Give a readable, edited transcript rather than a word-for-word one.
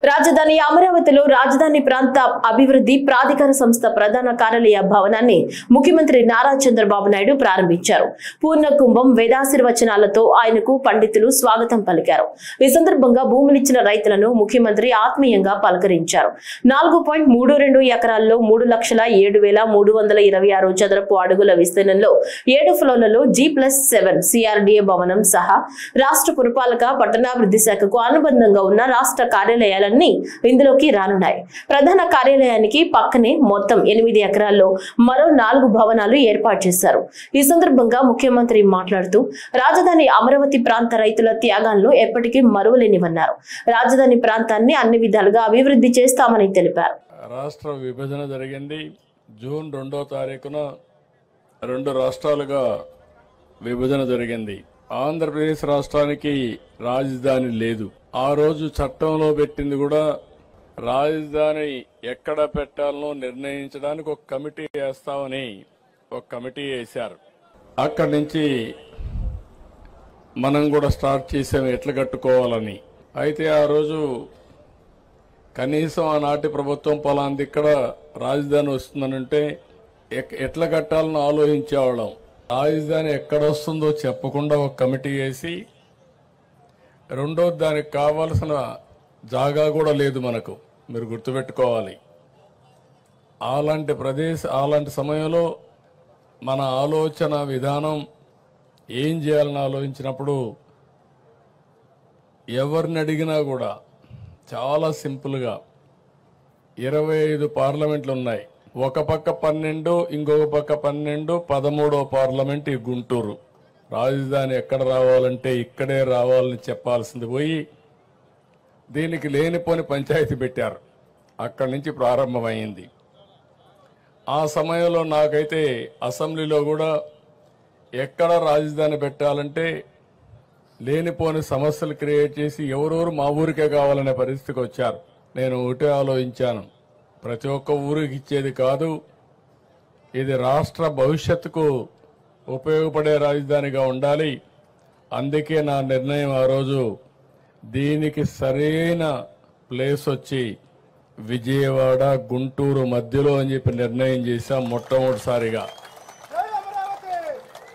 రాజధాని అమరావతిలో రాజధాని ప్రాంత అభివృద్ధి ప్రాధికార సంస్థ ప్రధాన కార్యాలయ భవనాన్ని ముఖ్యమంత్రి నారా చంద్రబాబు నాయుడు ప్రారంభించారు. పూర్ణ కుంభం వేదాశీర్వచనాలతో ఆయనకు పండితులు స్వాగతం పలికారు. ఈ సందర్భంగా భూములిచ్చిన రైతులను ముఖ్యమంత్రి ఆత్మీయంగా పలకరించారు. 4.32 ఎకరాల్లో 3,07,326 చదరపు అడుగుల విస్తీర్ణంలో 7 ఫ్లోర్లలో G+7 CRDA భవనం సహా రాష్ట్ర పురపాలక పట్టణాభివృద్ధి శాఖకు అనుబంధంగా ఉన్న రాష్ట్ర కార్యాలయాల ఇందులోకి రానున్నాయి. ప్రధాన కార్యాలయానికి పక్కనే మొత్తం 8 ఎకరాల్లో మరో 4 భవనాలు ఏర్పాటు చేశారు. ఈ సందర్భంగా ముఖ్యమంత్రి మాట్లాడుతూ రాజధాని అమరావతి ప్రాంత రైతుల త్యాగాలను ఎప్పటికీ మరువలేనివన్నారు. రాజధాని ప్రాంతాన్ని అన్ని విధాలుగా అభివృద్ధి చేస్తామని తెలిపారు. రాష్ట్ర విభజన జరిగింది. జూన్ 2వ తారీఖున 2 రాష్ట్రాలుగా విభజన జరిగింది. ఆంధ్రప్రదేశ్ రాష్ట్రానికి రాజధాని లేదు. ఆ రోజు చట్టంలో పెట్టింది కూడా రాజధాని ఎక్కడ పెట్టాలనో నిర్ణయించడానికి ఒక కమిటీ వేస్తామని ఒక కమిటీ వేశారు. అక్కడి నుంచి మనం కూడా స్టార్ట్ చేసాము ఎట్లా కట్టుకోవాలని. అయితే ఆ రోజు కనీసం ఆనాటి ప్రభుత్వం పలాంది ఇక్కడ రాజధాని వస్తుందనంటే ఎట్లా కట్టాలని ఆలోచించేవాళ్ళం. రాజధాని ఎక్కడ వస్తుందో చెప్పకుండా ఒక కమిటీ వేసి, రెండోది దానికి కావాల్సిన జాగా కూడా లేదు మనకు. మీరు గుర్తుపెట్టుకోవాలి. అలాంటి సమయంలో మన ఆలోచన విధానం ఏం చేయాలని ఆలోచించినప్పుడు ఎవరిని అడిగినా కూడా చాలా సింపుల్గా 25 పార్లమెంట్లు ఉన్నాయి. ఒక పక్క 12, ఇంకొక పక్క 12, 13వ పార్లమెంట్ ఈ గుంటూరు. రాజధాని ఎక్కడ రావాలంటే ఇక్కడే రావాలని చెప్పాల్సింది పోయి దీనికి లేనిపోని పంచాయతీ పెట్టారు. అక్కడి నుంచి ప్రారంభమైంది. ఆ సమయంలో నాకైతే అసెంబ్లీలో కూడా ఎక్కడ రాజధాని పెట్టాలంటే లేనిపోని సమస్యలు క్రియేట్ చేసి ఎవరెవరు మా ఊరికే కావాలనే పరిస్థితికి వచ్చారు. నేను ఒకటే ఆలోచించాను, ప్రతి ఒక్క ఊరికి ఇచ్చేది కాదు, ఇది రాష్ట్ర భవిష్యత్తుకు ఉపయోగపడే రాజధానిగా ఉండాలి. అందుకే నా నిర్ణయం ఆ రోజు దీనికి సరైన ప్లేస్ వచ్చి విజయవాడ గుంటూరు మధ్యలో అని చెప్పి నిర్ణయం చేశాం మొట్టమొదటిసారిగా.